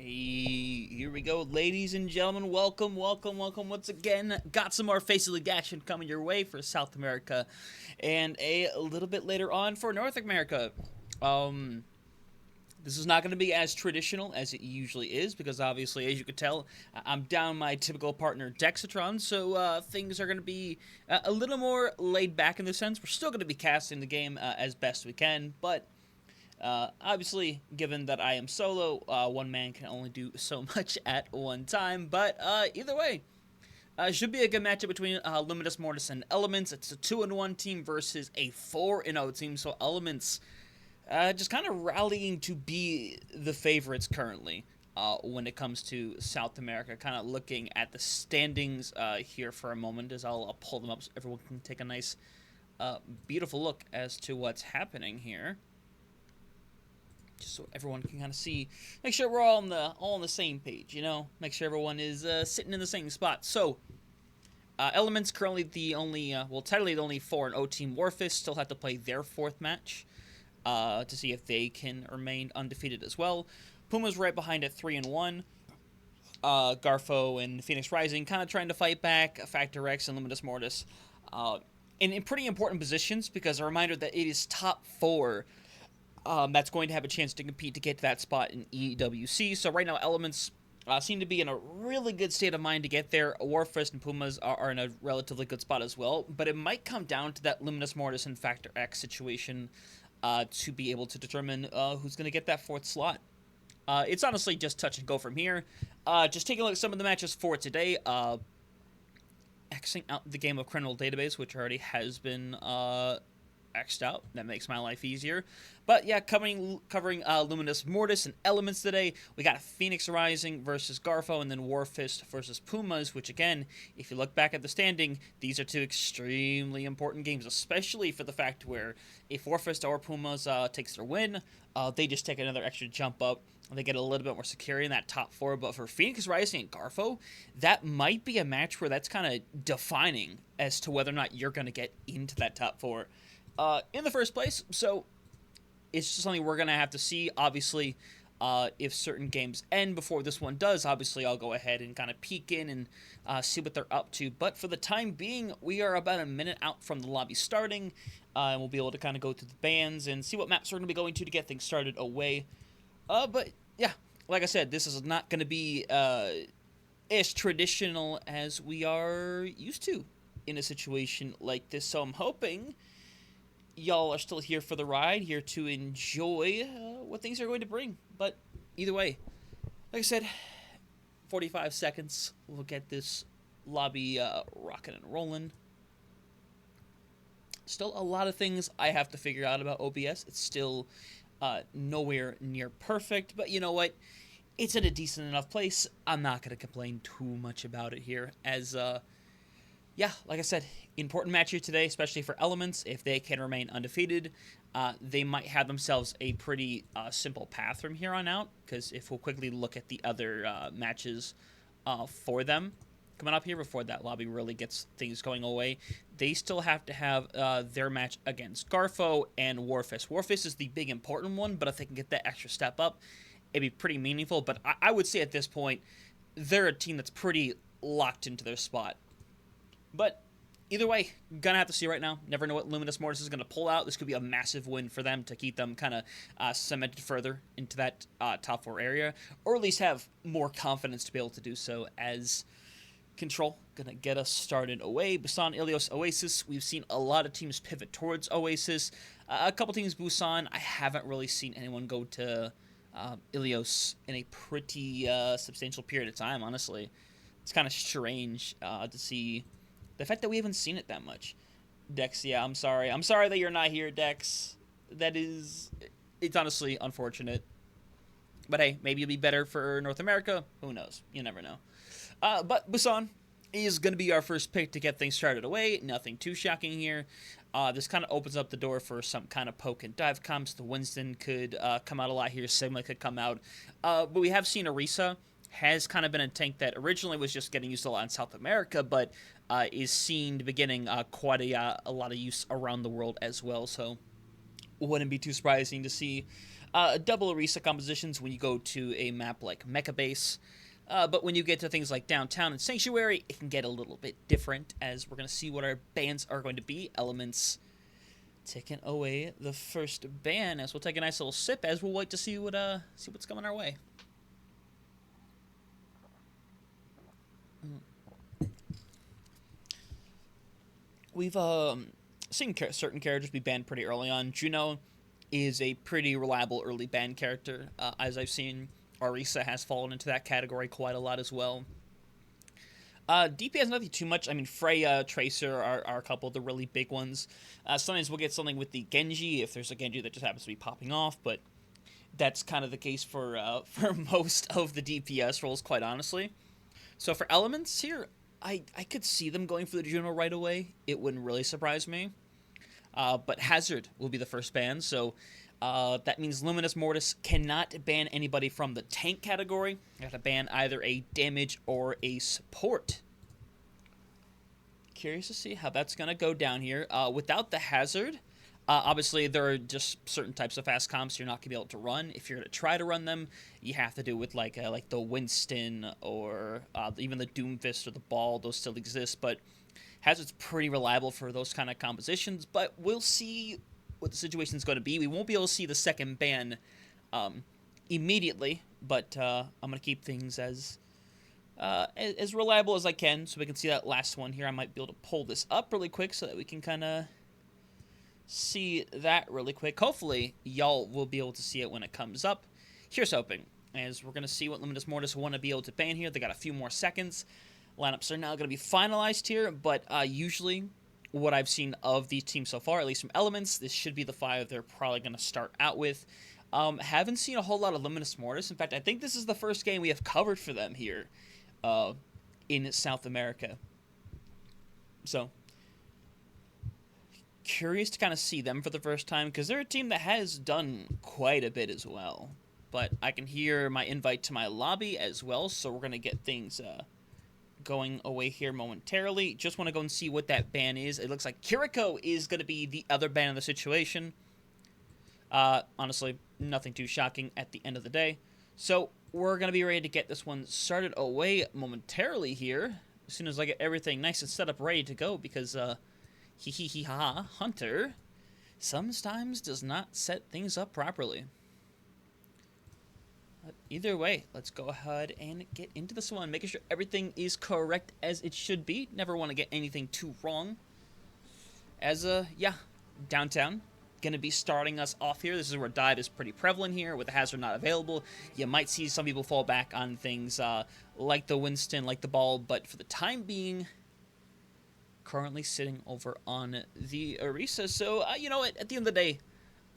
Hey, here we go, ladies and gentlemen. Welcome once again. Got some more FaceIt action coming your way for South America, and a little bit later on for North America. Um, this is not going to be as traditional as it usually is because obviously, as you could tell, I'm down my typical partner Dexatron, so things are going to be a little more laid back in the sense. We're still going to be casting the game as best we can, but obviously, given that I am solo, one man can only do so much at one time. But either way, should be a good matchup between Luminis, Mortis, and Elements. It's a 2-1 team versus a 4-0 team. So Elements just kind of rallying to be the favorites currently when it comes to South America. Kind of looking at the standings here for a moment as I'll pull them up so everyone can take a nice, beautiful look as to what's happening here. Just so everyone can kind of see, make sure we're all on the same page, you know, make sure everyone is sitting in the same spot. So, Elements currently the only, technically the only 4-0 team. Warfist still have to play their fourth match to see if they can remain undefeated as well. Puma's right behind at 3-1. Garfo and Phoenix Rising kind of trying to fight back. Factor X and Luminous Mortis in pretty important positions because a reminder that it is top 4. That's going to have a chance to compete to get to that spot in EWC. So right now, Elements seem to be in a really good state of mind to get there. Warfist and Pumas are in a relatively good spot as well. But it might come down to that Luminous Mortis and Factor X situation to be able to determine who's going to get that fourth slot. It's honestly just touch and go from here. Just taking a look at some of the matches for today. Xing out the game of Criminal Database, which already has been X'd out. That makes my life easier. But yeah, covering Luminous Mortis and Elements today. We got Phoenix Rising versus Garfo, and then Warfist versus Pumas, which again, if you look back at the standing, these are two extremely important games, especially for the fact where if Warfist or Pumas takes their win, they just take another extra jump up. They get a little bit more security in that top 4. But for Phoenix Rising and Garfo, that might be a match where that's kind of defining as to whether or not you're going to get into that top 4. In the first place, so it's just something we're going to have to see. Obviously, if certain games end before this one does, obviously I'll go ahead and kind of peek in and see what they're up to. But for the time being, we are about a minute out from the lobby starting, and we'll be able to kind of go through the bands and see what maps we're going to be going to get things started away. But yeah, like I said, this is not going to be as traditional as we are used to in a situation like this. So I'm hoping y'all are still here for the ride, here to enjoy what things are going to bring. But either way, like I said, 45 seconds. We'll get this lobby rocking and rolling. Still a lot of things I have to figure out about OBS. It's still nowhere near perfect, but you know what? It's in a decent enough place. I'm not going to complain too much about it here, as yeah, like I said, important match here today, especially for Elements. If they can remain undefeated, they might have themselves a pretty simple path from here on out, because if we'll quickly look at the other matches for them coming up here before that lobby really gets things going away, they still have to have their match against Garfo and Warfist. Warfist is the big important one, but if they can get that extra step up, it'd be pretty meaningful. But I would say at this point, they're a team that's pretty locked into their spot. But either way, gonna have to see right now. Never know what Luminous Mortis is gonna pull out. This could be a massive win for them to keep them kind of cemented further into that top 4 area, or at least have more confidence to be able to do so. As Control gonna get us started away. Busan, Ilios, Oasis. We've seen a lot of teams pivot towards Oasis. A couple teams Busan. I haven't really seen anyone go to Ilios in a pretty substantial period of time. Honestly, it's kind of strange to see. The fact that we haven't seen it that much. Dex, yeah, I'm sorry. I'm sorry that you're not here, Dex. It's honestly unfortunate. But hey, maybe it'll be better for North America. Who knows? You never know. But Busan is going to be our first pick to get things started away. Nothing too shocking here. This kind of opens up the door for some kind of poke and dive comps. The Winston could come out a lot here. Sigma could come out. But we have seen Orisa has kind of been a tank that originally was just getting used a lot in South America, but is seen beginning quite a lot of use around the world as well. So wouldn't be too surprising to see double Orisa compositions when you go to a map like Mecha Base. But when you get to things like Downtown and Sanctuary, it can get a little bit different, as we're going to see what our bans are going to be. Elements taking away the first ban, as we'll take a nice little sip as we'll wait to see what's coming our way. We've seen certain characters be banned pretty early on. Juno is a pretty reliable early ban character, as I've seen. Orisa has fallen into that category quite a lot as well. DP has nothing too much. I mean, Freya, Tracer are a couple of the really big ones. Sometimes we'll get something with the Genji, if there's a Genji that just happens to be popping off, but that's kind of the case for most of the DPS roles, quite honestly. So for elements here, I could see them going for the Juno right away. It wouldn't really surprise me. But Hazard will be the first ban, so that means Luminis Mortis cannot ban anybody from the tank category. You have to ban either a damage or a support. Curious to see how that's going to go down here. Without the Hazard, obviously there are just certain types of fast comps you're not going to be able to run. If you're going to try to run them, you have to do it with like the Winston or even the Doomfist or the Ball. Those still exist, but Hazard's pretty reliable for those kind of compositions. But we'll see what the situation is going to be. We won't be able to see the second ban immediately, but I'm going to keep things as reliable as I can, so we can see that last one here. I might be able to pull this up really quick so that we can kind of see that really quick. Hopefully, y'all will be able to see it when it comes up. Here's hoping, as we're going to see what Luminis Mortis want to be able to ban here. They got a few more seconds. Lineups are now going to be finalized here, but usually what I've seen of these teams so far, at least from Elements, this should be the 5 they're probably going to start out with. Haven't seen a whole lot of Luminis Mortis. In fact, I think this is the first game we have covered for them here in South America. So, curious to kind of see them for the first time, because they're a team that has done quite a bit as well. But I can hear my invite to my lobby as well, so we're going to get things going away here momentarily. Just want to go and see what that ban is. It looks like Kiriko is going to be the other ban in the situation. Honestly, nothing too shocking at the end of the day. So we're going to be ready to get this one started away momentarily here, as soon as I get everything nice and set up ready to go, because Hunter sometimes does not set things up properly. But either way, let's go ahead and get into this one, making sure everything is correct as it should be. Never want to get anything too wrong. As yeah, Downtown going to be starting us off here. This is where dive is pretty prevalent here. With the Hazard not available, you might see some people fall back on things like the Winston, like the Ball, but for the time being, currently sitting over on the Orisa. So, you know what, at the end of the day,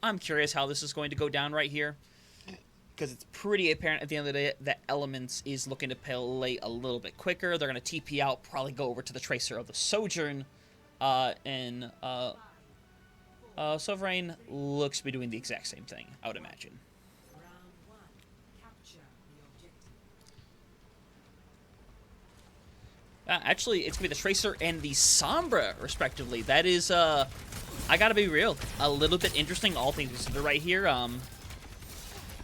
I'm curious how this is going to go down right here, because it's pretty apparent at the end of the day that Elements is looking to play a little bit quicker. They're going to TP out, probably go over to the Tracer of the Sojourn, and Sovereign looks to be doing the exact same thing, I would imagine. Actually, it's going to be the Tracer and the Sombra, respectively. That is, I gotta be real, a little bit interesting, all things considered right here.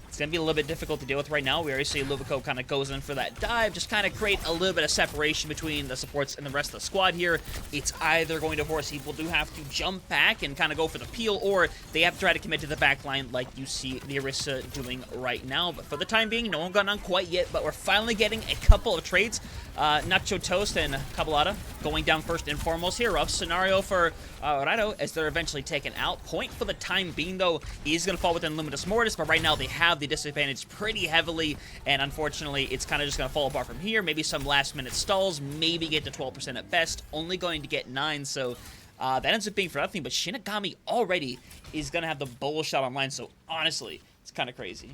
It's going to be a little bit difficult to deal with right now. We already see Lubico kind of goes in for that dive, just kind of create a little bit of separation between the supports and the rest of the squad here. It's either going to force people to have to jump back and kind of go for the peel, or they have to try to commit to the back line like you see the Orisa doing right now. But for the time being, no one got on quite yet, but we're finally getting a couple of trades. Nacho Toast and Cabalata going down first and foremost here. Rough scenario for Rado as they're eventually taken out. Point for the time being, though, is going to fall within Luminis Mortis, but right now they have the disadvantage pretty heavily, and unfortunately, it's kind of just going to fall apart from here. Maybe some last-minute stalls, maybe get to 12% at best, only going to get 9, so that ends up being for nothing, but Shinigami already is going to have the bull shot online, so honestly, it's kind of crazy.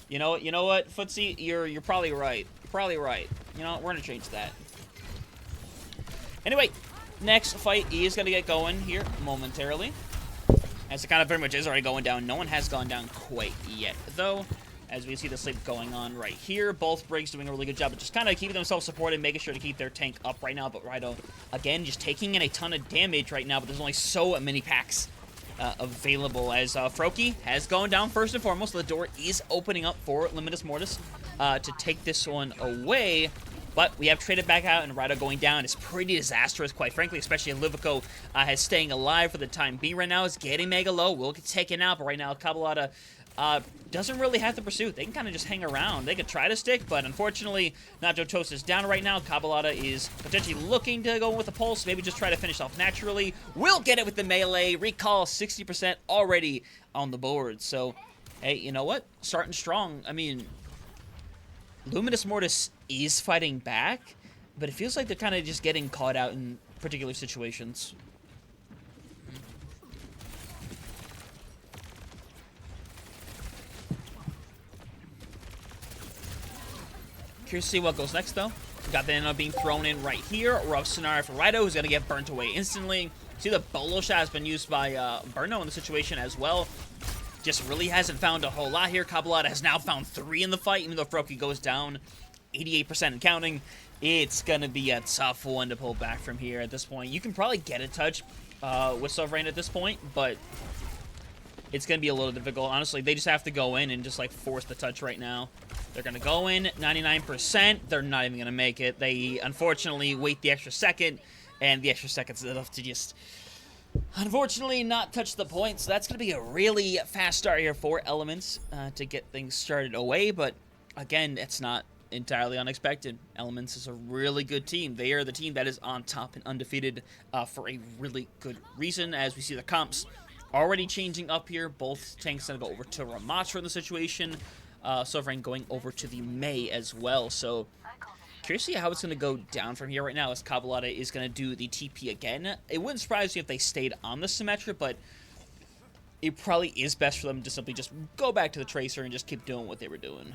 You know what, Footsie? You're probably right. You're probably right. You know, we're gonna change that. Anyway, next fight is gonna get going here momentarily, as it kind of very much is already going down. No one has gone down quite yet, though. As we see the sleep going on right here, both Briggs doing a really good job of just kind of keeping themselves supported, making sure to keep their tank up right now. But Rido, again, just taking in a ton of damage right now. But there's only so many packs available, as Froakie has gone down first and foremost. The door is opening up for Luminis Mortis to take this one away. But we have traded back out, and Rado going down is pretty disastrous, quite frankly, especially if Livico has staying alive for the time being right now. Is getting mega low, will get taken out, but right now Cabalata doesn't really have to pursue. They can kind of just hang around. They could try to stick, but unfortunately, Nacho Toast is down right now. Cabalata is potentially looking to go with a pulse, maybe just try to finish off naturally. Will get it with the melee. Recall 60% already on the board. So, hey, you know what? Starting strong. I mean, Luminis Mortis is fighting back, but it feels like they're kind of just getting caught out in particular situations. Curious to see what goes next, though. Got the end up being thrown in right here. Rough scenario for Raido, who's going to get burnt away instantly. See, the bolo shot has been used by Burno in the situation as well. Just really hasn't found a whole lot here. Cabalata has now found 3 in the fight, even though Froakie goes down 88% and counting. It's going to be a tough one to pull back from here at this point. You can probably get a touch with Sovereign at this point, but it's going to be a little difficult. Honestly, they just have to go in and just, like, force the touch right now. They're going to go in, 99%. They're not even going to make it. They, unfortunately, wait the extra second, and the extra second's enough to just, unfortunately, not touch the point. So that's going to be a really fast start here for Elements to get things started away. But, again, it's not entirely unexpected. Elements is a really good team. They are the team that is on top and undefeated for a really good reason, as we see the comps already changing up here. Both tanks going to go over to Ramatra in the situation. Sovereign going over to the Mei as well. So, curious to see how it's going to go down from here right now, as Cabalata is going to do the TP again. It wouldn't surprise me if they stayed on the Symmetra, but it probably is best for them to simply just go back to the Tracer and just keep doing what they were doing.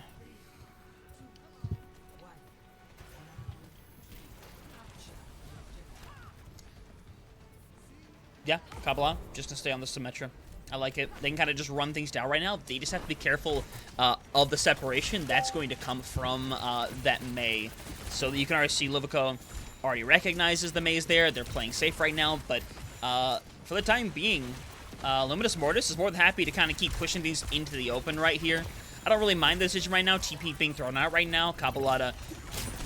Yeah, Cabalata just going to stay on the Symmetra. I like it. They can kind of just run things down right now. They just have to be careful of the separation that's going to come from that Mei. So that you can already see Livico already recognizes the Mei's there. They're playing safe right now. But for the time being, Luminis Mortis is more than happy to kind of keep pushing these into the open right here. I don't really mind the decision right now. TP being thrown out right now. Cabalata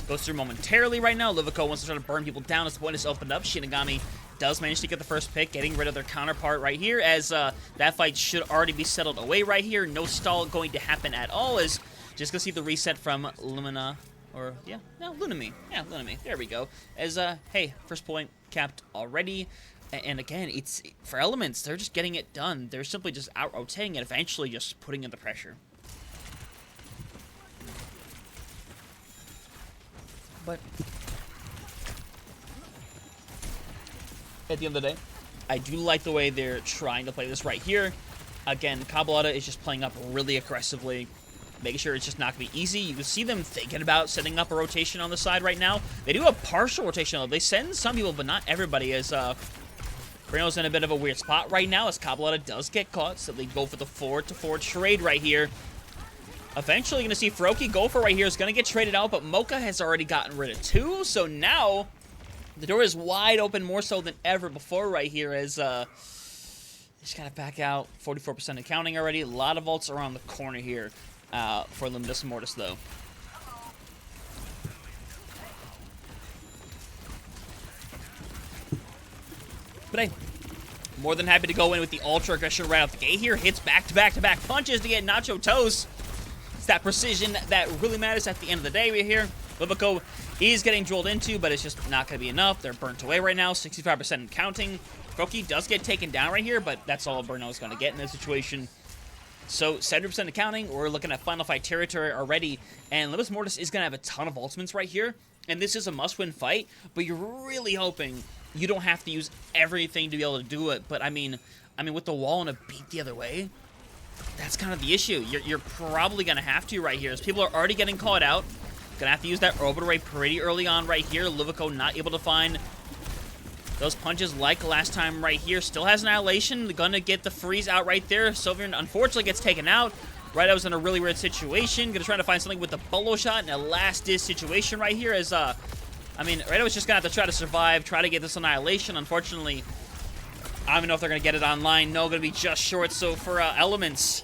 goes through momentarily right now. Livico wants to try to burn people down as the point is opened up. Shinigami does manage to get the first pick, getting rid of their counterpart right here, as that fight should already be settled away right here. No stall going to happen at all, as just gonna see the reset from Lumina, or, yeah, no, Lunami. Yeah, Lunami. There we go. As, hey, first point capped already. And again, it's, for Elements, they're just getting it done. They're simply just out-rotating and eventually just putting in the pressure. But at the end of the day, I do like the way they're trying to play this right here. Again, Cabalata is just playing up really aggressively, making sure it's just not going to be easy. You can see them thinking about setting up a rotation on the side right now. They do a partial rotation, though. They send some people, but not everybody, as Brino's in a bit of a weird spot right now, as Cabalata does get caught, so they go for the forward-to-forward trade right here. Eventually, going to see Froakie go for right here. Is going to get traded out, but Mocha has already gotten rid of 2, so now the door is wide open, more so than ever before right here, as just got to back out. 44% of counting already. A lot of ults around the corner here for Luminis Mortis, though. But hey, more than happy to go in with the ultra aggression right out the gate here. Hits back-to-back punches to get Nacho Toast. It's that precision that really matters at the end of the day right here. Livico is getting drilled into, but it's just not going to be enough. They're burnt away right now, 65% and counting. Froakie does get taken down right here, but that's all Burno is going to get in this situation. So 70% of counting, we're looking at final fight territory already, and Luminis Mortis is going to have a ton of ultimates right here, and this is a must-win fight, but you're really hoping you don't have to use everything to be able to do it. But I mean with the wall and a beat the other way, that's kind of the issue. You're probably going to have to right here, as people are already getting caught out. Gonna have to use that orbital ray pretty early on right here. Livico not able to find those punches like last time right here. Still has Annihilation. Gonna get the freeze out right there. Sylvian unfortunately gets taken out. Right, I was in a really weird situation. Gonna try to find something with the bolo shot in a last dish situation right here, as I mean, Right, I was just gonna have to try to survive, try to get this Annihilation. Unfortunately, I don't know if they're going to get it online. No, going to be just short. So for Elements,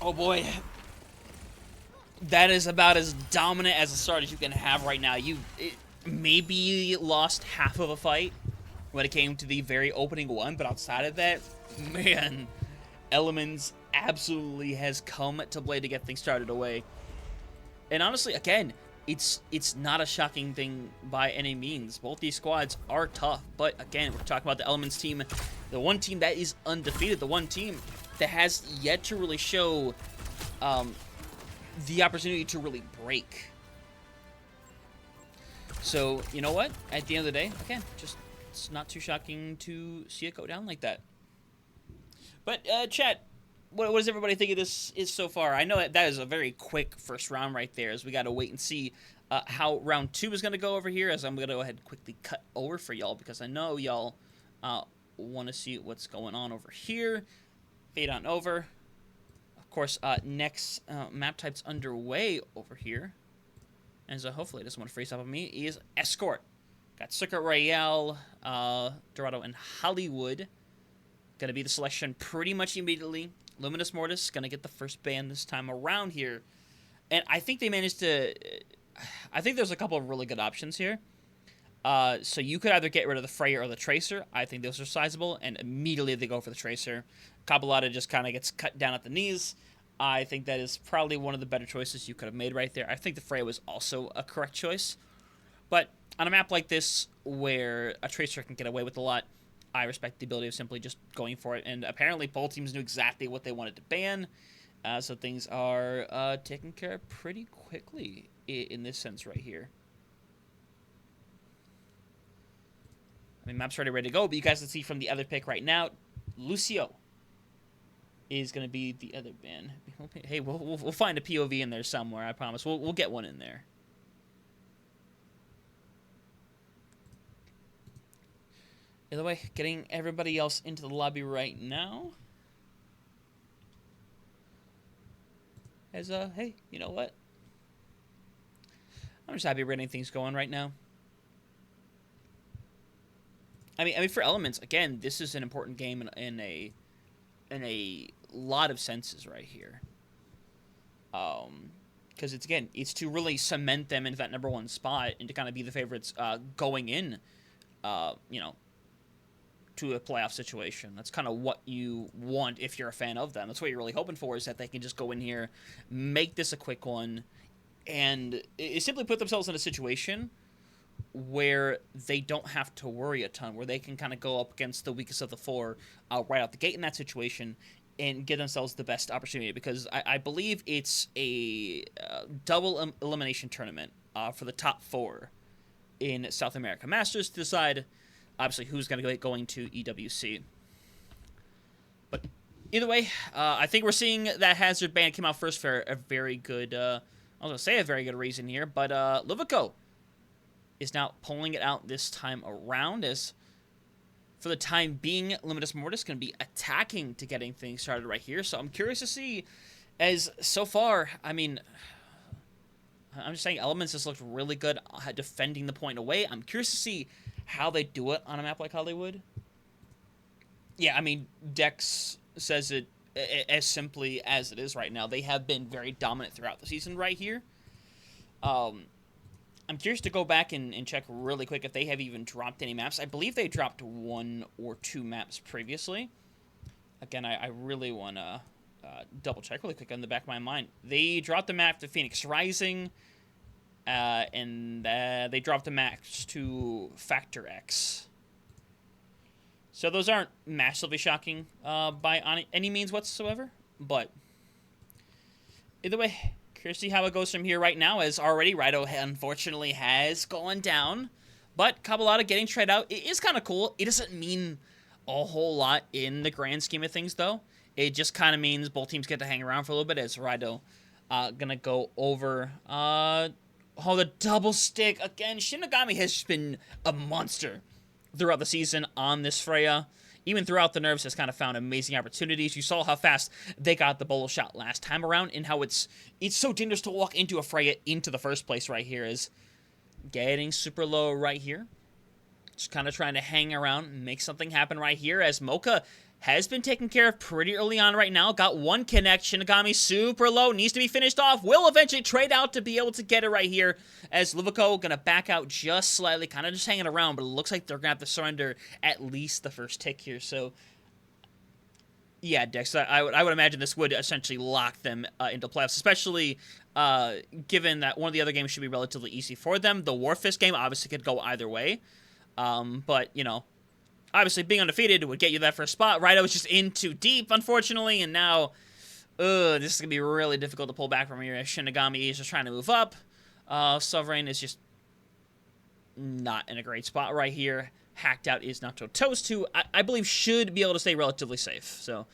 oh boy, that is about as dominant as a start as you can have right now. You maybe lost half of a fight when it came to the very opening one, but outside of that, man, Elements absolutely has come to play to get things started away. And honestly, again, it's not a shocking thing by any means. Both these squads are tough, but again, we're talking about the Elements team, the one team that is undefeated, the one team that has yet to really show the opportunity to really break. So, you know what? At the end of the day, again, just it's not too shocking to see it go down like that. But, chat, what does everybody think of this is so far? I know that is a very quick first round right there, as we got to wait and see how round 2 is going to go over here, as I'm going to go ahead and quickly cut over for y'all, because I know y'all want to see what's going on over here. Fade on over. Of course, next map type's underway over here. And so hopefully it doesn't want to freeze up on me, is Escort. Got Circuit Royale, Dorado, and Hollywood. Going to be the selection pretty much immediately. Luminis Mortis going to get the first ban this time around here. And I think they managed to... I think there's a couple of really good options here. So you could either get rid of the Freya or the Tracer. I think those are sizable, and immediately they go for the Tracer. Cabalata just kind of gets cut down at the knees. I think that is probably one of the better choices you could have made right there. I think the Freya was also a correct choice. But on a map like this, where a Tracer can get away with a lot, I respect the ability of simply just going for it. And apparently both teams knew exactly what they wanted to ban. So things are taken care of pretty quickly in this sense right here. I mean, map's already ready to go, but you guys can see from the other pick right now, Lucio is going to be the other ban. Hey, we'll find a POV in there somewhere, I promise. We'll get one in there. Either way, getting everybody else into the lobby right now. As, hey, you know what? I'm just happy we're getting things going right now. I mean, for Elements, again, this is an important game in a lot of senses right here. Because it's to really cement them into that #1 spot and to kind of be the favorites going in, you know, to a playoff situation. That's kind of what you want if you're a fan of them. That's what you're really hoping for, is that they can just go in here, make this a quick one, and simply put themselves in a situation where they don't have to worry a ton, where they can kind of go up against the weakest of the four right out the gate in that situation and give themselves the best opportunity, because I believe it's a double elimination tournament for the top 4 in South America Masters to decide, obviously, who's going to be going to EWC. But either way, I think we're seeing that Hazard ban came out first for a very good, I was going to say a very good reason here, but Luvico is now pulling it out this time around, as for the time being, Luminis Mortis going to be attacking to getting things started right here. So I'm curious to see, as so far, I mean, I'm just saying Elements has looked really good defending the point away. I'm curious to see how they do it on a map like Hollywood. Yeah, I mean, Dex says it as simply as it is right now. They have been very dominant throughout the season right here. I'm curious to go back and check really quick if they have even dropped any maps. I believe they dropped 1 or 2 maps previously. Again, I really want to double check really quick on the back of my mind. They dropped the map to Phoenix Rising, and they dropped the maps to Factor X. So those aren't massively shocking by any means whatsoever, but either way, curious to see how it goes from here right now, as already Rido unfortunately has gone down. But Cabalata getting tried out, it is kind of cool. It doesn't mean a whole lot in the grand scheme of things, though. It just kind of means both teams get to hang around for a little bit, as Rido gonna go over. Oh, the double stick again. Shinigami has just been a monster throughout the season on this Freya. Even throughout the nerves, has kind of found amazing opportunities. You saw how fast they got the bolo shot last time around, and how it's so dangerous to walk into a Freya into the first place right here, is getting super low right here. Just kind of trying to hang around and make something happen right here as Mocha has been taken care of pretty early on right now. Got one connect. Shinigami super low. Needs to be finished off. Will eventually trade out to be able to get it right here as Livico going to back out just slightly. Kind of just hanging around, but it looks like they're going to have to surrender at least the first tick here. So, yeah, Dex, I would imagine this would essentially lock them into playoffs, especially given that one of the other games should be relatively easy for them. The Warfist game obviously could go either way. But, you know, obviously being undefeated would get you that first spot. Raido was just in too deep, unfortunately, and now, this is going to be really difficult to pull back from here. Shinigami is just trying to move up. Sovereign is just not in a great spot right here. Hacked out is Nacho Toast, who I believe should be able to stay relatively safe. So,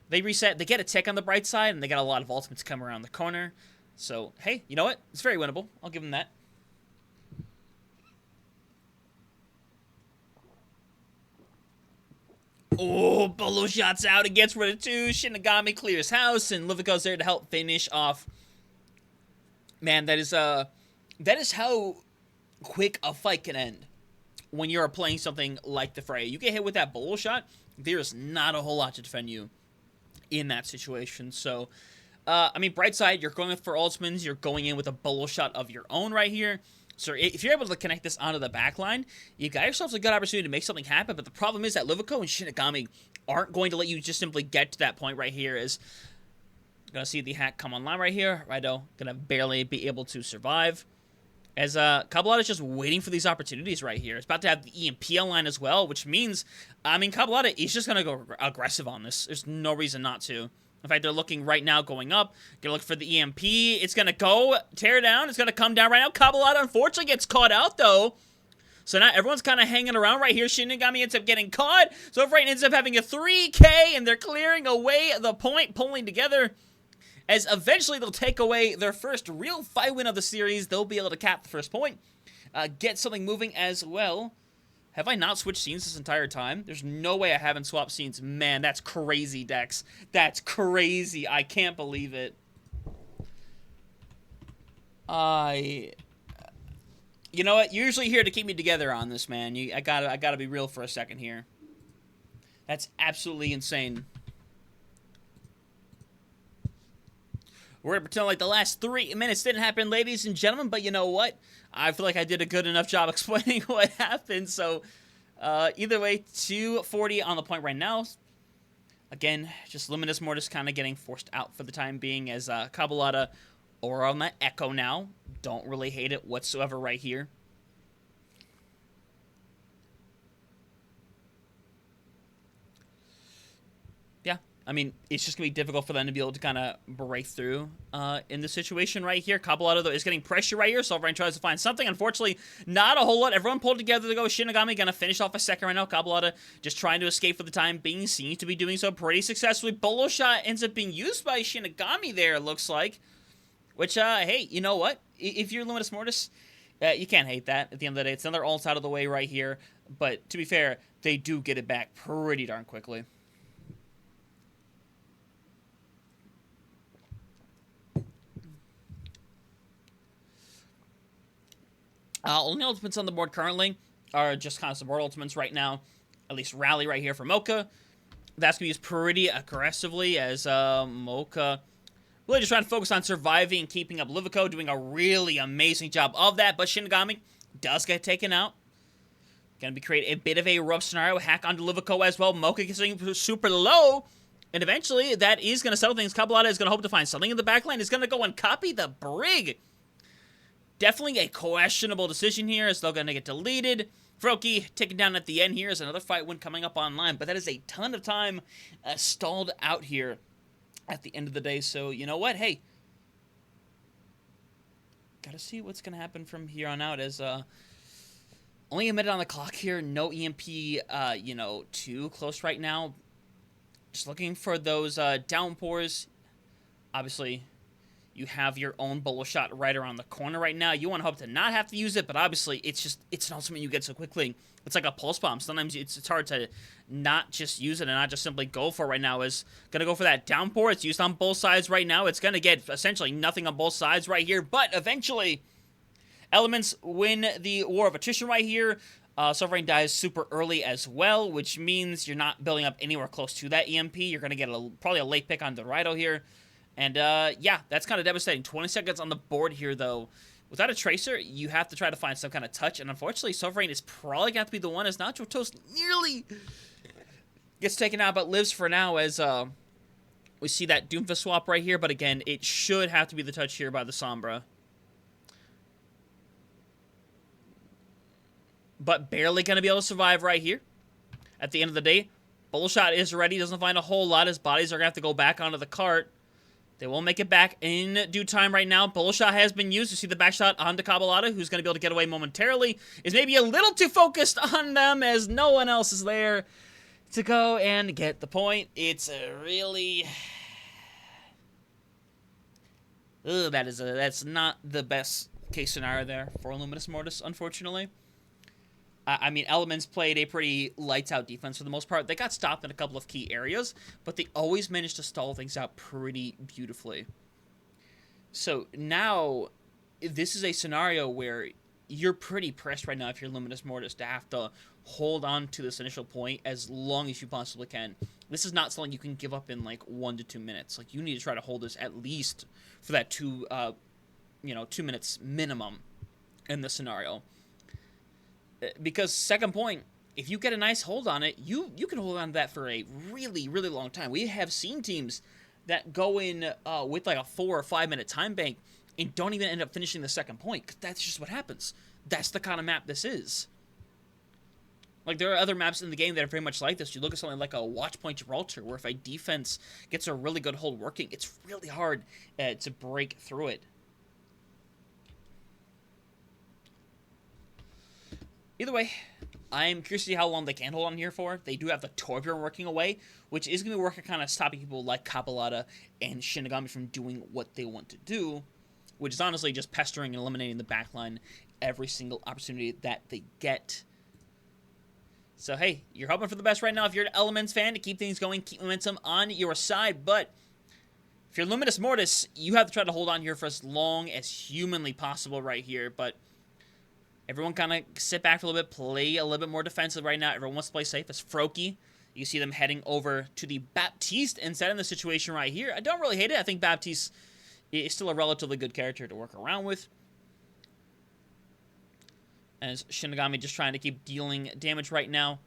they reset. They get a tick on the bright side, and they got a lot of ultimates come around the corner. So, hey, you know what? It's very winnable. I'll give them that. Oh, Bolo shots out and gets rid of two. Shinigami clears house, and Livico's there to help finish off. Man, that is how quick a fight can end when you're playing something like the Freya. You get hit with that Bolo shot, there is not a whole lot to defend you in that situation. So, I mean, bright side, you're going for ultimates. You're going in with a Bolo shot of your own right here. So if you're able to connect this onto the back line, you got yourselves a good opportunity to make something happen. But the problem is that Livico and Shinigami aren't going to let you just simply get to that point right here. As gonna see the hack come online right here. Raido gonna barely be able to survive. As Cabalata is just waiting for these opportunities right here. It's about to have the EMP online as well, which means, I mean, Cabalata is just gonna go aggressive on this. There's no reason not to. In fact, they're looking right now going up. Gonna look for the EMP. It's gonna go tear down. It's gonna come down right now. Cabalata unfortunately gets caught out though. So now everyone's kind of hanging around right here. Shinigami ends up getting caught. So Fright ends up having a 3K, and they're clearing away the point, pulling together. As eventually they'll take away their first real fight win of the series. They'll be able to cap the first point. Get something moving as well. Have I not switched scenes this entire time? There's no way I haven't swapped scenes. Man, that's crazy, Dex. That's crazy. I can't believe it. You know what? You're usually here to keep me together on this, man. I gotta be real for a second here. That's absolutely insane. We're gonna pretend like the last 3 minutes didn't happen, ladies and gentlemen, but you know what? I feel like I did a good enough job explaining what happened, so either way, 240 on the point right now. Again, just Luminis Mortis kind of getting forced out for the time being as Cabalata or on that Echo now. Don't really hate it whatsoever right here. Yeah, I mean, it's just going to be difficult for them to be able to kind of break through in this situation right here. Cabalata, though, is getting pressure right here. Sovereign tries to find something. Unfortunately, not a whole lot. Everyone pulled together to go. Shinigami going to finish off a second right now. Cabalata just trying to escape for the time being. Seems to be doing so pretty successfully. Bolo shot ends up being used by Shinigami there, it looks like. Which, hey, you know what? If you're Luminis Mortis, you can't hate that. At the end of the day, it's another ult out of the way right here. But to be fair, they do get it back pretty darn quickly. Only ultimates on the board currently are just kind of support ultimates right now. At least Rally right here for Mocha. That's going to be used pretty aggressively as Mocha really just trying to focus on surviving and keeping up. Livico doing a really amazing job of that, but Shinigami does get taken out. Going to be create a bit of a rough scenario. Hack onto Livico as well. Mocha getting super low. And eventually, that is going to settle things. Cabalata is going to hope to find something in the backline. Is going to go and copy the Brig. Definitely a questionable decision here as they're going to get deleted. Froki taken down at the end here is another fight win coming up online. But that is a ton of time stalled out here at the end of the day. So, you know what? Hey. Gotta see what's going to happen from here on out as only a minute on the clock here. No EMP, you know, too close right now. Just looking for those downpours. Obviously, you have your own Bolo shot right around the corner right now. You want to hope to not have to use it, but obviously, it's an ultimate you get so quickly. It's like a pulse bomb. Sometimes it's hard to not just use it and not just simply go for it right now. Is going to go for that downpour. It's used on both sides right now. It's going to get essentially nothing on both sides right here, but eventually, Elements win the war of attrition right here. Sovereign dies super early as well, which means you're not building up anywhere close to that EMP. You're going to get probably a late pick on Dorado here. And, yeah, that's kind of devastating. 20 seconds on the board here, though. Without a Tracer, you have to try to find some kind of touch. And, unfortunately, Sovereign is probably going to have to be the one as Nacho Toast nearly gets taken out, but lives for now as we see that Doomfist swap right here. But, again, it should have to be the touch here by the Sombra. But barely going to be able to survive right here. At the end of the day, Bullshot is ready. Doesn't find a whole lot. His bodies are going to have to go back onto the cart. They will make it back in due time right now. Bullshot has been used. You see the back shot onto Cabalata, who's going to be able to get away momentarily. Is maybe a little too focused on them as no one else is there to go and get the point. It's a really... Ugh, that's not the best case scenario there for Luminis Mortis, unfortunately. I mean, Elements played a pretty lights-out defense for the most part. They got stopped in a couple of key areas, but they always managed to stall things out pretty beautifully. So now, this is a scenario where you're pretty pressed right now if you're Luminis Mortis to have to hold on to this initial point as long as you possibly can. This is not something you can give up in, like, 1 to 2 minutes. Like, you need to try to hold this at least for that 2 minutes minimum in this scenario. Because, second point, if you get a nice hold on it, you can hold on to that for a really, really long time. We have seen teams that go in with like a 4 or 5 minute time bank and don't even end up finishing the second point. 'Cause that's just what happens. That's the kind of map this is. Like, there are other maps in the game that are very much like this. You look at something like a Watchpoint Gibraltar, where if a defense gets a really good hold working, it's really hard to break through it. Either way, I'm curious to see how long they can hold on here for. They do have the Torbjorn working away, which is going to be working kind of stopping people like Cabalata and Shinigami from doing what they want to do, which is honestly just pestering and eliminating the backline every single opportunity that they get. So, hey, you're hoping for the best right now if you're an Elements fan to keep things going, keep momentum on your side, but if you're Luminis Mortis, you have to try to hold on here for as long as humanly possible right here, but everyone kind of sit back for a little bit, play a little bit more defensive right now. Everyone wants to play safe. As Froki, you see them heading over to the Baptiste instead in the situation right here. I don't really hate it. I think Baptiste is still a relatively good character to work around with. As Shinigami just trying to keep dealing damage right now.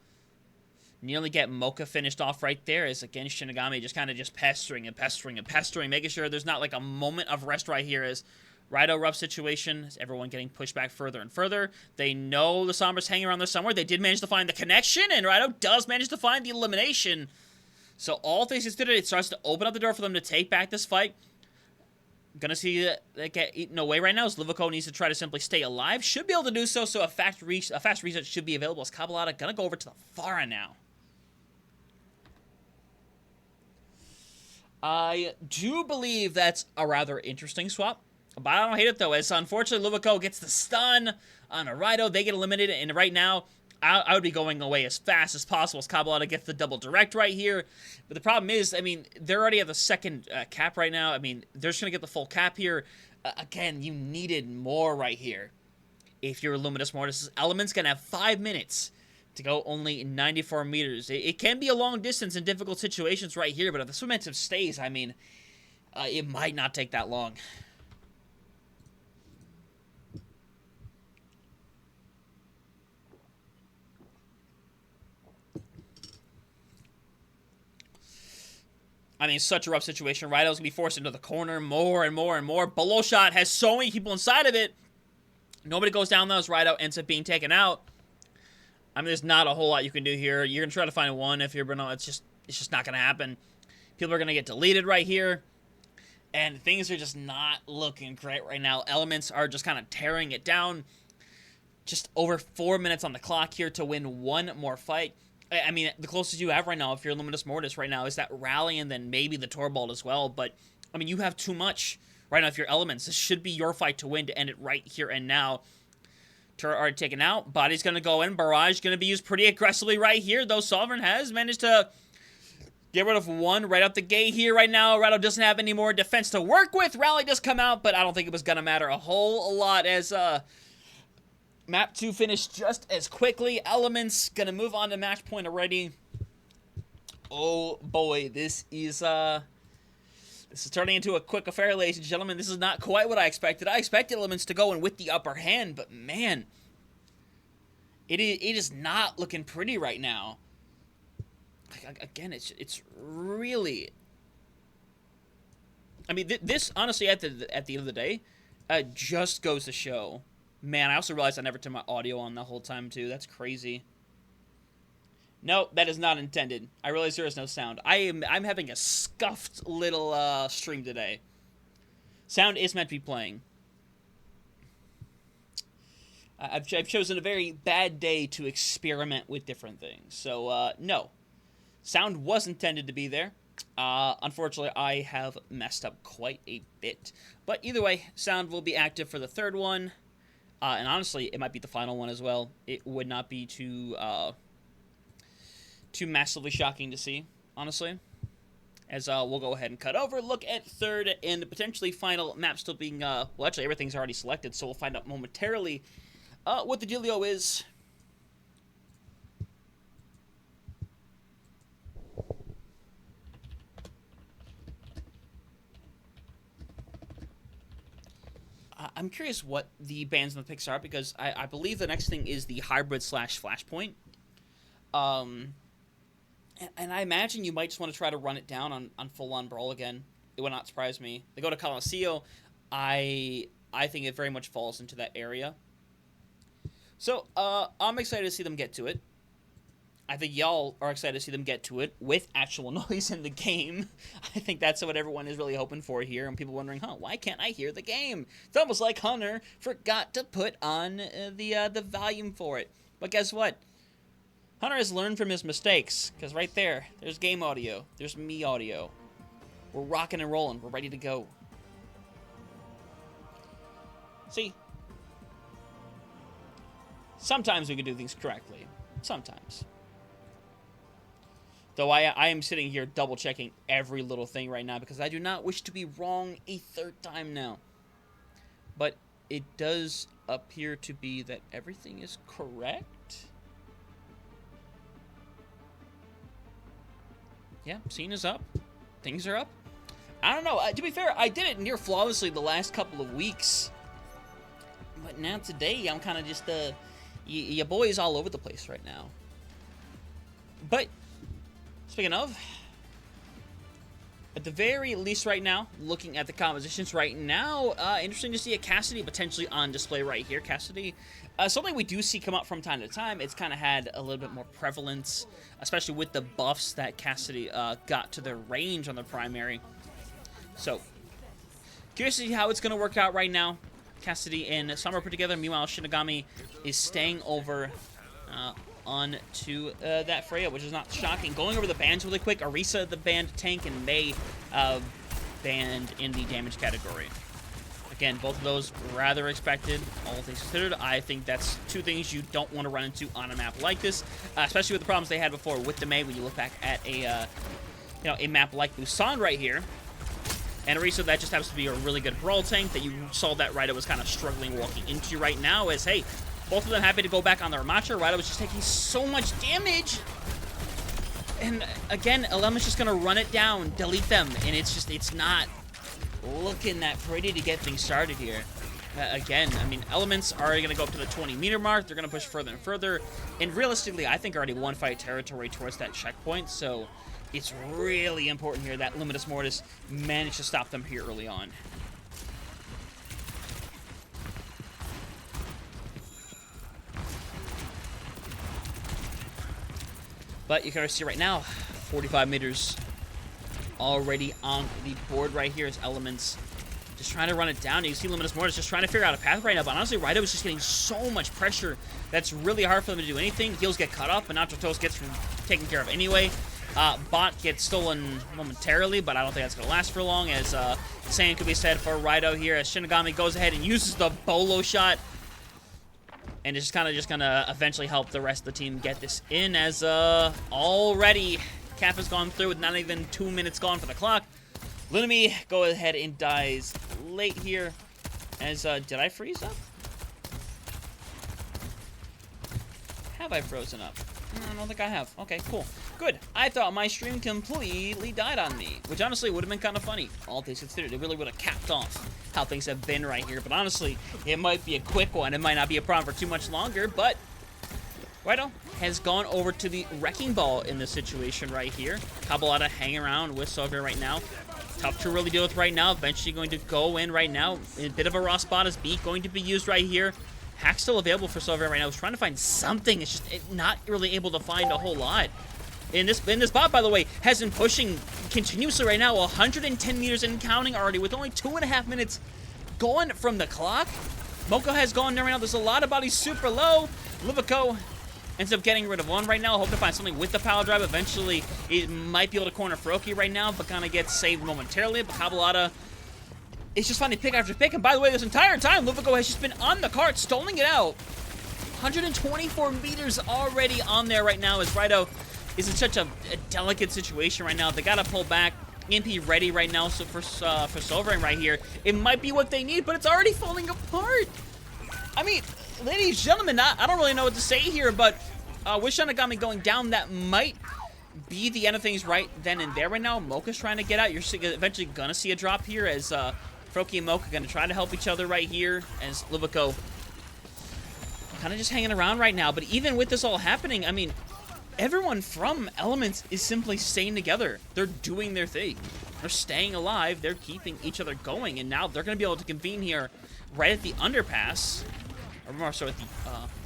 Nearly get Mocha finished off right there. As again, Shinigami just kind of pestering and pestering and pestering, making sure there's not like a moment of rest right here as Rido rough situation, is everyone getting pushed back further and further. They know the Sombra's hanging around there somewhere. They did manage to find the connection, and Rido does manage to find the elimination. So all things considered, it starts to open up the door for them to take back this fight. Gonna see that get eaten away right now as Livico needs to try to simply stay alive. Should be able to do so, so a fast reset should be available as Cabalata gonna go over to the Pharah now. I do believe that's a rather interesting swap. But I don't hate it, though, as unfortunately Livico gets the stun on a Rido. They get eliminated, and right now, I would be going away as fast as possible as Cabalata gets the double direct right here. But the problem is, I mean, they're already at the second cap right now. I mean, they're just going to get the full cap here. Again, you needed more right here. If you're Luminis Mortis, Element's going to have 5 minutes to go only 94 meters. It can be a long distance in difficult situations right here, but if the momentum stays, I mean, it might not take that long. I mean, such a rough situation. Rido's going to be forced into the corner more and more and more. Below shot has so many people inside of it. Nobody goes down though as Rido ends up being taken out. I mean, there's not a whole lot you can do here. You're going to try to find one if you're Bruno. It's just not going to happen. People are going to get deleted right here. And things are just not looking great right now. Elements are just kind of tearing it down. Just over 4 minutes on the clock here to win one more fight. I mean, the closest you have right now, if you're Luminis Mortis right now, is that rally and then maybe the Torbolt as well. But, I mean, you have too much right now if you're Elements. This should be your fight to win to end it right here and now. Turret already taken out. Body's going to go in. Barrage going to be used pretty aggressively right here, though Sovereign has managed to get rid of one right up the gate here right now. Rido doesn't have any more defense to work with. Rally does come out, but I don't think it was going to matter a whole lot as Map 2 finished just as quickly. Elements gonna move on to match point already. Oh boy, this is turning into a quick affair, ladies and gentlemen. This is not quite what I expected. I expected Elements to go in with the upper hand, but man, it is not looking pretty right now. Again, it's really. I mean, this honestly at the end of the day, just goes to show. Man, I also realized I never turned my audio on the whole time too. That's crazy. No, that is not intended. I realize there is no sound. I'm having a scuffed little stream today. Sound is meant to be playing. I've chosen a very bad day to experiment with different things. So, no. Sound was intended to be there. Unfortunately, I have messed up quite a bit. But either way, sound will be active for the third one. And honestly, it might be the final one as well. It would not be too massively shocking to see, honestly. As we'll go ahead and cut over, look at third and potentially final map still being, well, actually, everything's already selected, so we'll find out momentarily what the dealio is. I'm curious what the bans and the picks are, because I believe the next thing is the hybrid / flashpoint. And I imagine you might just want to try to run it down on full-on Brawl again. It would not surprise me. They go to Colosseo. I think it very much falls into that area. So, I'm excited to see them get to it. I think y'all are excited to see them get to it with actual noise in the game. I think that's what everyone is really hoping for here, and people wondering, why can't I hear the game? It's almost like Hunter forgot to put on the volume for it. But guess what? Hunter has learned from his mistakes, because right there's game audio, there's me audio. We're rocking and rolling, we're ready to go. See? Sometimes we can do things correctly. Sometimes. Though I am sitting here double-checking every little thing right now, because I do not wish to be wrong a third time now. But it does appear to be that everything is correct. Yeah, scene is up. Things are up. I don't know. To be fair, I did it near flawlessly the last couple of weeks. But now today, I'm kind of just, your boy is all over the place right now. But, speaking of, at the very least right now, looking at the compositions right now, interesting to see a Cassidy potentially on display right here. Cassidy, something we do see come up from time to time. It's kind of had a little bit more prevalence, especially with the buffs that Cassidy got to the range on the primary. So, curious to see how it's going to work out right now. Cassidy and Summer put together. Meanwhile, Shinigami is staying over onto that Freya, which is not shocking. Going over the bans really quick. Arisa, the banned tank, and Mei banned in the damage category. Again, both of those rather expected, all things considered. I think that's two things you don't want to run into on a map like this, especially with the problems they had before with the Mei. When you look back at a map like Busan right here, and Arisa, that just happens to be a really good brawl tank that you saw that Raida was kind of struggling walking into right now. As hey, both of them happy to go back on their Macha. Raida was just taking so much damage. And again, Element's just going to run it down, delete them, and it's not looking that pretty to get things started here. Again, I mean, Elements are going to go up to the 20-meter mark. They're going to push further and further. And realistically, I think already one fight territory towards that checkpoint. So it's really important here that Luminis Mortis managed to stop them here early on. But you can already see right now, 45 meters already on the board right here as Elements just trying to run it down. You can see Luminis Mortis just trying to figure out a path right now. But honestly, Raida was just getting so much pressure that's really hard for them to do anything. Heals get cut off, but Nacho Toast gets taken care of anyway. Bot gets stolen momentarily, but I don't think that's going to last for long, as same could be said for Raida here, as Shinigami goes ahead and uses the bolo shot. And it's just kind of eventually help the rest of the team get this in, as already Cap has gone through with not even 2 minutes gone for the clock. Lunami go ahead and dies late here, as did I freeze up? Have I frozen up? I don't think I have. Okay, cool. Good. I thought my stream completely died on me, which honestly would have been kind of funny, all things considered. It really would have capped off how things have been right here. But honestly, it might be a quick one. It might not be a problem for too much longer, but Righto has gone over to the Wrecking Ball in this situation right here. Cabalata hanging around with Silver right now. Tough to really deal with right now. Eventually going to go in right now. A bit of a raw spot as Beat going to be used right here. Hack still available for Silver right now. I was trying to find something. It's just not really able to find a whole lot. In this bot, by the way, has been pushing continuously right now. 110 meters and counting already with only 2.5 minutes going from the clock. Mocha has gone there right now. There's a lot of bodies super low. Livico ends up getting rid of one right now. Hope to find something with the power drive. Eventually, it might be able to corner Froki right now, but kind of gets saved momentarily. But Cabalata is just finding pick after pick. And by the way, this entire time, Livico has just been on the cart, stalling it out. 124 meters already on there right now as Righto is in such a delicate situation right now. They got to pull back. EMP ready right now so for Silvering right here. It might be what they need, but it's already falling apart. I mean, ladies and gentlemen, I don't really know what to say here, but with Shinigami going down, that might be the end of things right then and there right now. Mocha's trying to get out. You're eventually going to see a drop here as Froki and Mocha going to try to help each other right here as Livico kind of just hanging around right now. But even with this all happening, I mean, everyone from Elements is simply staying together. They're doing their thing. They're staying alive. They're keeping each other going. And now they're going to be able to convene here right at the underpass. Or more so at the,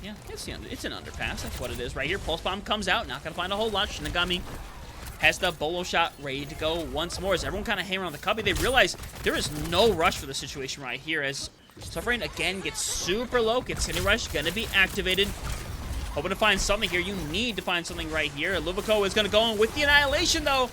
yeah, it's an underpass. That's what it is right here. Pulse Bomb comes out. Not going to find a whole lot. Shinigami has the bolo shot ready to go once more. As everyone kind of hang around the cubby, they realize there is no rush for the situation right here. As Suffering again gets super low. Gets City Rush. Going to be activated. Hoping to find something here. You need to find something right here. Livico is going to go in with the Annihilation, though.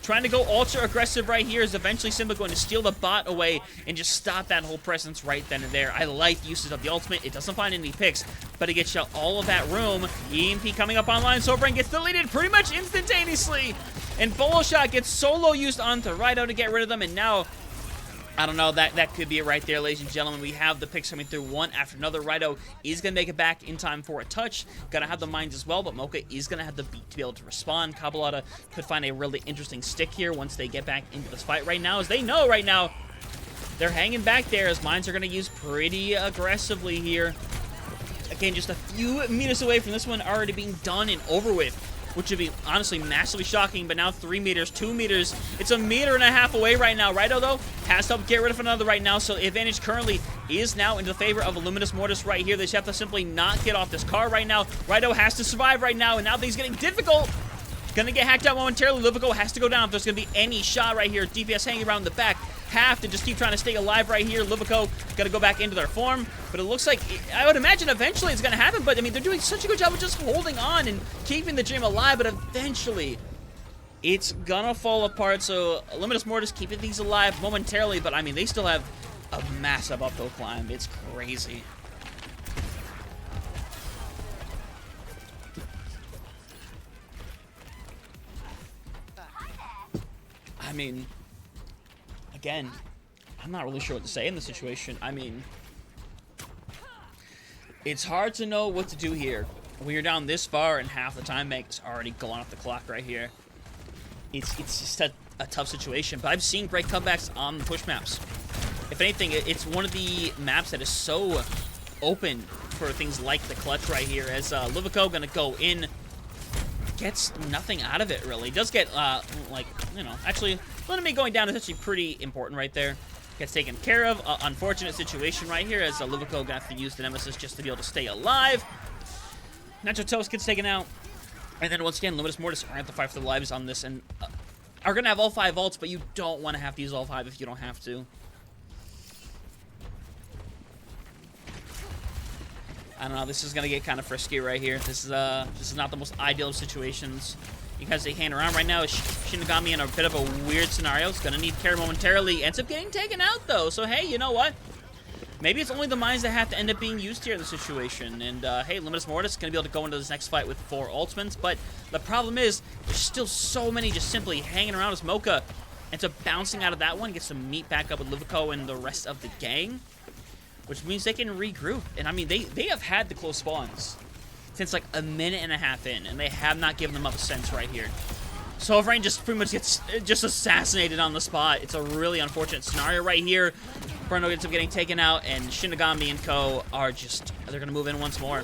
Trying to go ultra aggressive right here is eventually simply going to steal the bot away and just stop that whole presence right then and there. I like the usage of the ultimate. It doesn't find any picks, but it gets you all of that room. EMP coming up online. Sobrain gets deleted pretty much instantaneously. And Bolo Shot gets solo used onto Righto to get rid of them. And now, I don't know, that could be it right there, ladies and gentlemen. We have the picks coming through one after another. Righto is going to make it back in time for a touch. Going to have the mines as well, but Mocha is going to have the beat to be able to respond. Cabalata could find a really interesting stick here once they get back into this fight right now, as they know right now they're hanging back there, as mines are going to use pretty aggressively here. Again, just a few meters away from this one already being done and over with, which would be honestly massively shocking. But now 3 meters, 2 meters, it's 1.5 meters away right now. Righto, though, has to help get rid of another right now, so the advantage currently is now in the favor of a Luminis Mortis right here. They just have to simply not get off this car right now. Righto has to survive right now, and now things getting difficult. Gonna get hacked out momentarily. Livico has to go down if there's gonna be any shot right here. DPS hanging around the back. Have to just keep trying to stay alive right here. Livico gonna go back into their form, but it looks like, I would imagine eventually it's gonna happen, but I mean, they're doing such a good job of just holding on and keeping the dream alive, but eventually it's gonna fall apart. So Luminis Mortis keeping things alive momentarily, but I mean, they still have a massive uphill climb. It's crazy. I mean, again, I'm not really sure what to say in this situation. I mean, it's hard to know what to do here. When you're down this far and half the time bank is already going off the clock right here, it's just a tough situation. But I've seen great comebacks on the push maps. If anything, it's one of the maps that is so open for things like the clutch right here, as Livico gonna go in. Gets nothing out of it, really. Does get, like, you know, actually, Luminis going down is actually pretty important right there. Gets taken care of. Unfortunate situation right here, as Livico gonna have to use the Nemesis just to be able to stay alive. Nacho Toast gets taken out. And then, once again, Luminis Mortis are gonna have to fight for their lives on this, and are gonna have all 5 ults, but you don't want to have to use all 5 if you don't have to. I don't know, this is going to get kind of frisky right here. This is not the most ideal of situations. Because they hang around right now, Shinigami in a bit of a weird scenario. It's going to need care momentarily. Ends up getting taken out, though. So, hey, you know what? Maybe it's only the mines that have to end up being used here in the situation. And, hey, Luminis Mortis is going to be able to go into this next fight with 4 ultimates. But the problem is, there's still so many just simply hanging around as Mocha ends up bouncing out of that one. Gets to meet back up with Livico and the rest of the gang, which means they can regroup. And I mean, they have had the close spawns since like a minute and a half in, and they have not given them up since right here. So Overrain just pretty much gets just assassinated on the spot. It's a really unfortunate scenario right here. Bruno ends up getting taken out, and Shinigami and Co. are just, they're going to move in once more.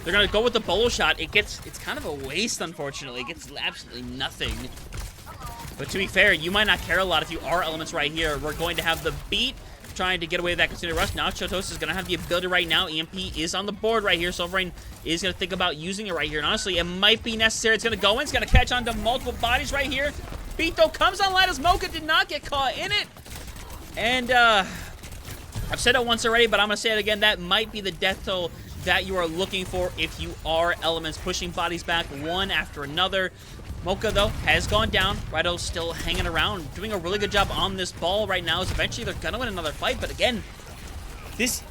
They're going to go with the bolo shot. It's kind of a waste, unfortunately. It gets absolutely nothing. But to be fair, you might not care a lot if you are elements right here. We're going to have the beat trying to get away with that continued rush. Now Chotos is going to have the ability right now. EMP is on the board right here, so Overrain is going to think about using it right here. And honestly, it might be necessary. It's going to go in. It's going to catch on to multiple bodies right here. Beat, though, comes online as Mocha did not get caught in it. And, I've said it once already, but I'm going to say it again. That might be the death toll that you are looking for if you are elements pushing bodies back one after another. Mocha, though, has gone down. Rido's still hanging around, doing a really good job on this ball right now, as eventually they're going to win another fight. But again, this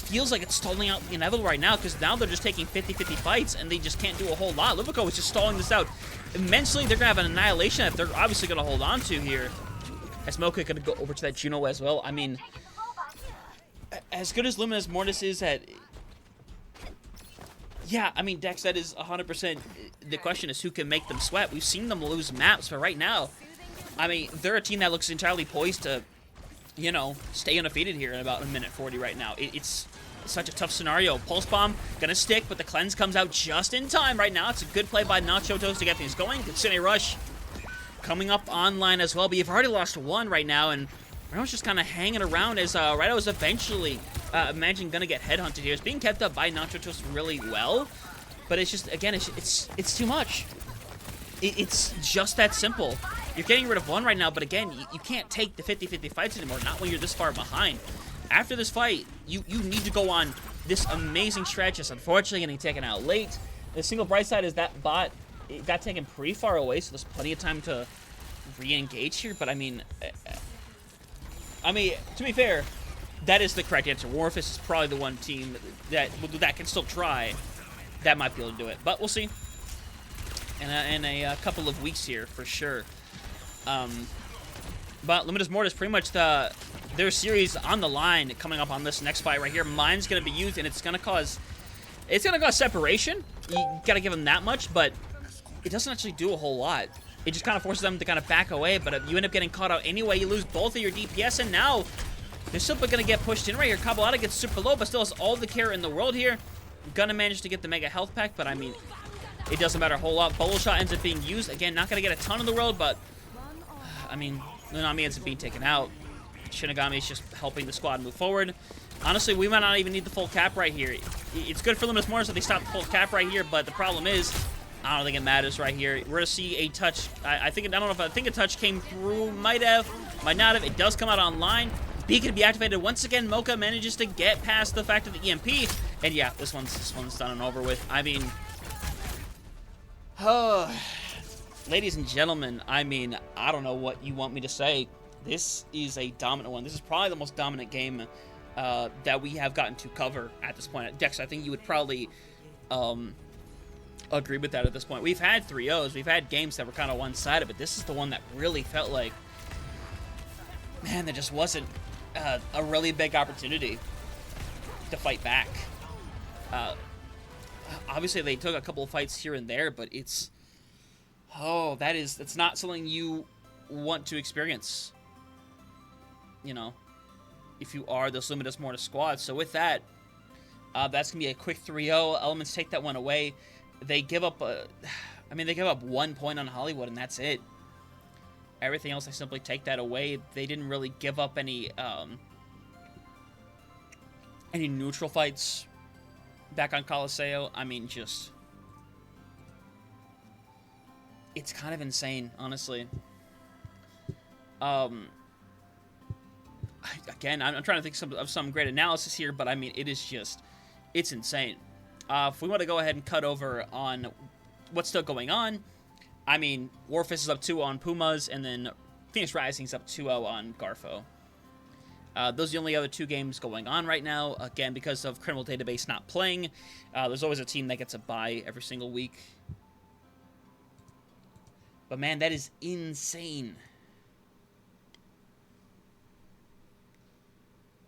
feels like it's stalling out the inevitable right now, because now they're just taking 50-50 fights, and they just can't do a whole lot. Livico is just stalling this out immensely. They're going to have an annihilation that they're obviously going to hold on to here. As Mocha going to go over to that Juno as well. I mean, as good as Luminis Mortis is at... Yeah, I mean, Dex, that is 100%. The question is who can make them sweat. We've seen them lose maps, but right now, I mean, they're a team that looks entirely poised to, you know, stay undefeated here in about a minute 40 right now. It's such a tough scenario. Pulse Bomb gonna stick, but the cleanse comes out just in time right now. It's a good play by Nachotos to get things going. Kitsune Rush coming up online as well, but you've already lost one right now, and Reno's just kind of hanging around as Reno is eventually... imagine gonna get headhunted here. It's being kept up by Nachotos really well, but it's just, again, it's too much. It's just that simple. You're getting rid of one right now, but again, you can't take the 50-50 fights anymore, not when you're this far behind. After this fight, you need to go on this amazing stretch. It's unfortunately getting taken out late. The single bright side is that bot, it got taken pretty far away, so there's plenty of time to re-engage here, but I mean, to be fair, that is the correct answer. Warfist is probably the one team that can still try. That might be able to do it, but we'll see. In a couple of weeks here, for sure. But Luminis Mortis, pretty much their series on the line coming up on this next fight right here. Mine's going to be used, and it's going to cause separation. You got to give them that much, but it doesn't actually do a whole lot. It just kind of forces them to kind of back away, but if you end up getting caught out anyway, you lose both of your DPS, and now they're still going to get pushed in right here. Cabalata gets super low, but still has all the care in the world here. Gonna manage to get the Mega Health Pack, but I mean, it doesn't matter a whole lot. Bolo Shot ends up being used. Again, not going to get a ton of the world, but I mean, Lunami ends up being taken out. Shinigami is just helping the squad move forward. Honestly, we might not even need the full cap right here. It's good for Luminis Mortis that they stop the full cap right here, but the problem is, I don't think it matters right here. We're going to see a touch. I think a touch came through. Might have, might not have. It does come out online. Beacon to be activated once again. Mocha manages to get past the fact of the EMP, and yeah, this one's done and over with. I mean, ladies and gentlemen, I mean, I don't know what you want me to say. This is a dominant one. This is probably the most dominant game that we have gotten to cover at this point. Dex, I think you would probably agree with that at this point. We've had 3-0s. We've had games that were kind of one-sided, but this is the one that really felt like, man, there just wasn't a really big opportunity to fight back. Obviously, they took a couple of fights here and there, but it's not something you want to experience, you know, if you are this Luminis Mortis squad. So with that, that's gonna be a quick 3-0. Elements take that one away. They give up they give up 1 point on Hollywood, and that's it. Everything else, they simply take that away. They didn't really give up any neutral fights back on Coliseo. I mean, just, it's kind of insane, honestly. Again, I'm trying to think of some great analysis here, but I mean, it is just, it's insane. If we want to go ahead and cut over on what's still going on, I mean, Warfist is up 2-0 on Pumas, and then Phoenix Rising is up 2-0 on Garfo. Those are the only other two games going on right now. Again, because of Criminal Database not playing, there's always a team that gets a bye every single week. But man, that is insane.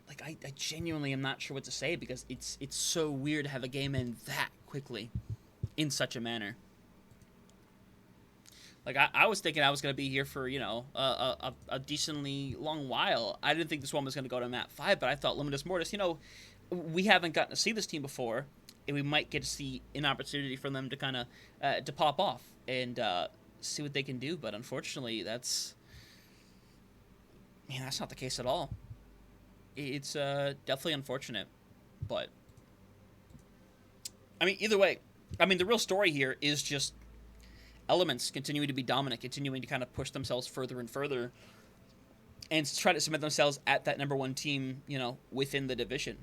Like, I genuinely am not sure what to say, because it's so weird to have a game end that quickly. in such a manner. Like, I was thinking I was going to be here for, you know, a decently long while. I didn't think this one was going to go to map 5, but I thought Luminis Mortis, you know, we haven't gotten to see this team before, and we might get to see an opportunity for them to kind of, to pop off and see what they can do. But unfortunately, that's not the case at all. It's definitely unfortunate. But, I mean, either way, I mean, the real story here is just Elements continuing to be dominant, continuing to kind of push themselves further and further, and try to cement themselves at that number 1 team, you know, within the division.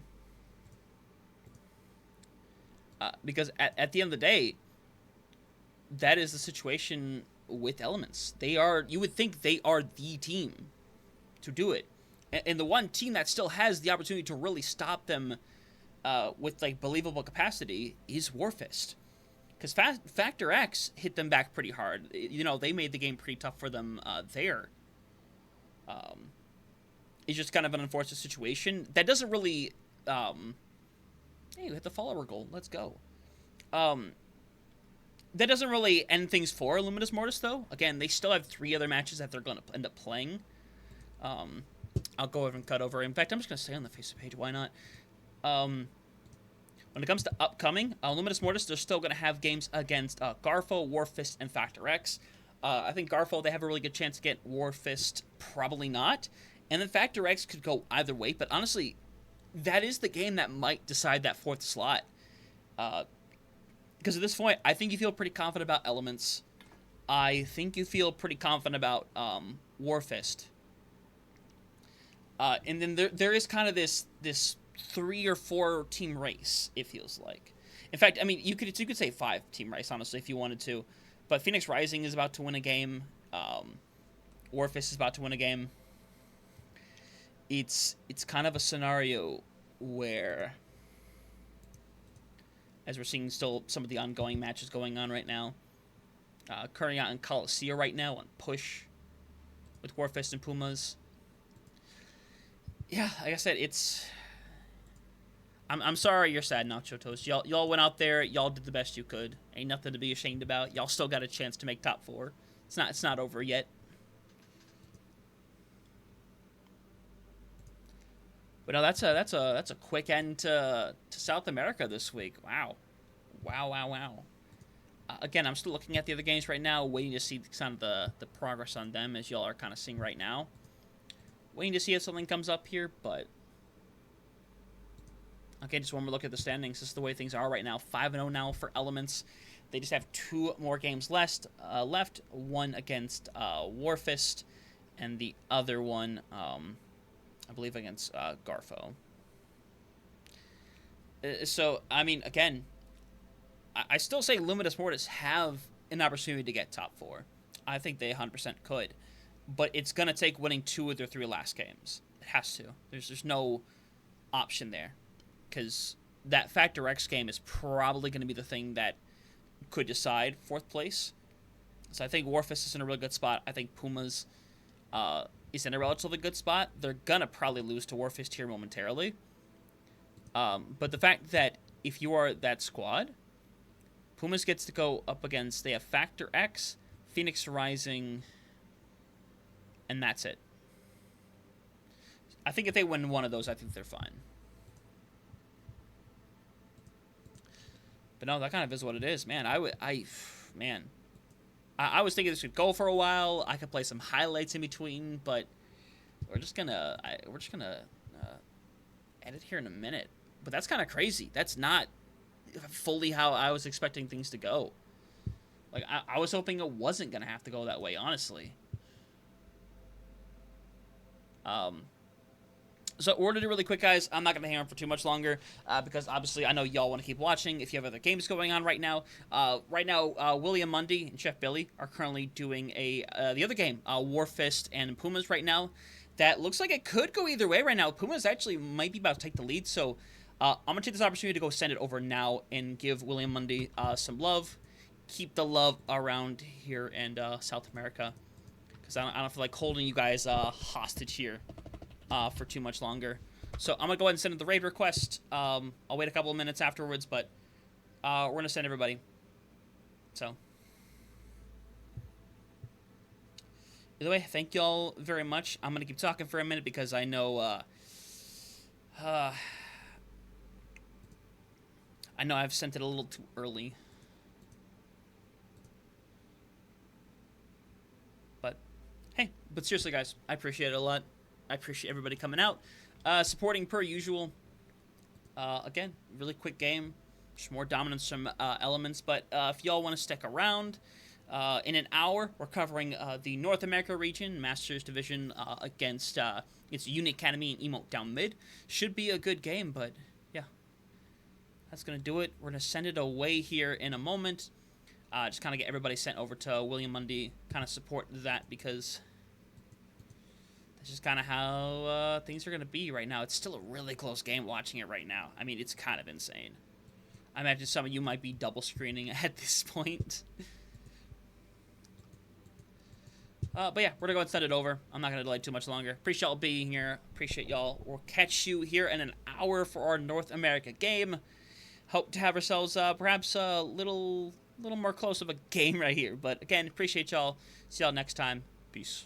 Because at the end of the day, that is the situation with Elements. They are, you would think they are the team to do it. And the one team that still has the opportunity to really stop them with, like, believable capacity is Warfist. Because Factor X hit them back pretty hard. You know, they made the game pretty tough for them there. It's just kind of an unfortunate situation. That doesn't really... hey, we hit the follower goal. Let's go. That doesn't really end things for Luminis Mortis, though. Again, they still have 3 other matches that they're going to end up playing. I'll go over and cut over. In fact, I'm just going to stay on the FaceIt page. Why not? When it comes to upcoming, Luminis Mortis, they're still going to have games against Garfo, Warfist, and Factor X. I think Garfo, they have a really good chance to get. Warfist, probably not. And then Factor X could go either way. But honestly, that is the game that might decide that 4th slot. Because at this point, I think you feel pretty confident about Elements. I think you feel pretty confident about Warfist. And then there is kind of this 3 or 4 team race, it feels like. In fact, I mean, you could say 5 team race, honestly, if you wanted to. But Phoenix Rising is about to win a game. Warfist is about to win a game. It's kind of a scenario where, as we're seeing still some of the ongoing matches going on right now, currently out in Coliseum right now on Push with Warfist and Pumas. Yeah, like I said, it's... I'm sorry you're sad, Nacho Toast. Y'all went out there. Y'all did the best you could. Ain't nothing to be ashamed about. Y'all still got a chance to make top 4. It's not over yet. But no, that's a quick end to South America this week. Wow. Again, I'm still looking at the other games right now, waiting to see kind of the progress on them, as y'all are kind of seeing right now. Waiting to see if something comes up here, but... Okay, just one more look at the standings. This is the way things are right now. 5-0 now for Elements. They just have 2 more games left. One against Warfist, and the other one, I believe, against Garfo. So, I mean, again, I still say Luminis Mortis have an opportunity to get top 4. I think they 100% could. But it's going to take winning 2 of their 3 last games. It has to. There's no option there. Because that Factor X game is probably going to be the thing that could decide 4th place. So I think Warfist is in a really good spot. I think Pumas is in a relatively good spot. They're going to probably lose to Warfist here momentarily. But the fact that if you are that squad, Pumas gets to go up against... They have Factor X, Phoenix Rising, and that's it. I think if they win one of those, I think they're fine. But no, that kind of is what it is, man. I was thinking this could go for a while. I could play some highlights in between, but we're just gonna edit here in a minute. But that's kind of crazy. That's not fully how I was expecting things to go. Like I was hoping it wasn't gonna have to go that way, honestly. So we're going to do really quick, guys. I'm not going to hang on for too much longer because, obviously, I know y'all want to keep watching if you have other games going on right now. William Mundy and Chef Billy are currently doing the other game, Warfist and Pumas right now. That looks like it could go either way right now. Pumas actually might be about to take the lead, so I'm going to take this opportunity to go send it over now and give William Mundy some love. Keep the love around here in South America because I don't feel like holding you guys hostage here for too much longer. So I'm going to go ahead and send the raid request. I'll wait a couple of minutes afterwards, but we're going to send everybody. So, either way, thank y'all very much. I'm gonna keep talking for a minute because I know, I know I've sent it a little too early. But, hey, but seriously, guys, I appreciate it a lot. I appreciate everybody coming out, supporting per usual. Again, really quick game. Just more dominance from elements. But if y'all want to stick around, in an hour, we're covering the North America region, Masters Division against it's Unit Academy and Emote down mid. Should be a good game, but yeah. That's going to do it. We're going to send it away here in a moment. Just kind of get everybody sent over to William Mundy. Kind of support that because that's just kind of how things are going to be right now. It's still a really close game watching it right now. I mean, it's kind of insane. I imagine some of you might be double screening at this point. But yeah, we're going to go and send it over. I'm not going to delay too much longer. Appreciate y'all being here. Appreciate y'all. We'll catch you here in an hour for our North America game. Hope to have ourselves perhaps a little more close of a game right here. But again, appreciate y'all. See y'all next time. Peace.